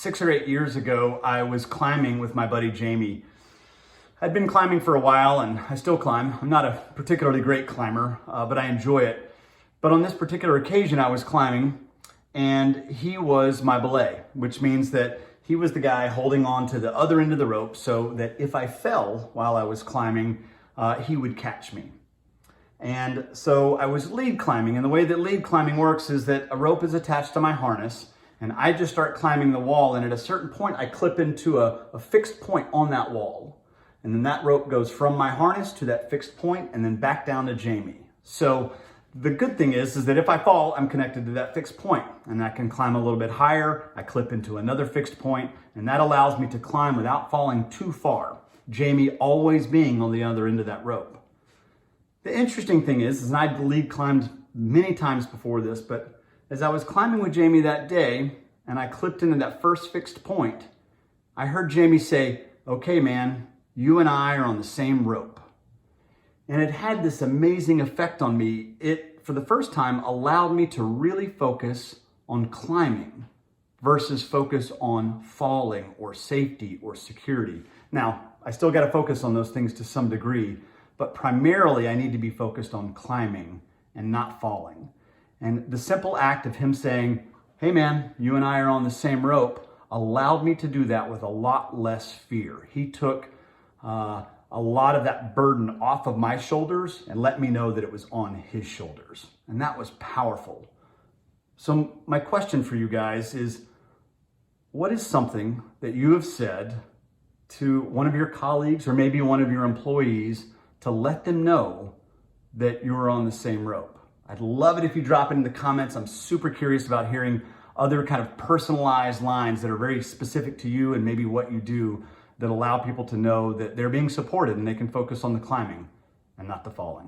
6 or 8 years ago, I was climbing with my buddy Jamie. I'd been climbing for a while and I still climb. I'm not a particularly great climber, but I enjoy it. But on this particular occasion, I was climbing and he was my belay, which means that he was the guy holding on to the other end of the rope so that if I fell while I was climbing, he would catch me. And so I was lead climbing, and the way that lead climbing works is that a rope is attached to my harness, and I just start climbing the wall, and at a certain point I clip into a fixed point on that wall. And then that rope goes from my harness to that fixed point and then back down to Jamie. So the good thing is that if I fall, I'm connected to that fixed point, and I can climb a little bit higher. I clip into another fixed point, and that allows me to climb without falling too far. Jamie always being on the other end of that rope. The interesting thing is and I'd lead climbed many times before this, but as I was climbing with Jamie that day and I clipped into that first fixed point, I heard Jamie say, "Okay, man, you and I are on the same rope." And it had this amazing effect on me. It, for the first time, allowed me to really focus on climbing versus focus on falling or safety or security. Now, I still got to focus on those things to some degree, but primarily I need to be focused on climbing and not falling. And the simple act of him saying, "Hey man, you and I are on the same rope," allowed me to do that with a lot less fear. He took a lot of that burden off of my shoulders and let me know that it was on his shoulders. And that was powerful. So my question for you guys is, what is something that you have said to one of your colleagues or maybe one of your employees to let them know that you're on the same rope? I'd love it if you drop it in the comments. I'm super curious about hearing other kind of personalized lines that are very specific to you and maybe what you do that allow people to know that they're being supported and they can focus on the climbing and not the falling.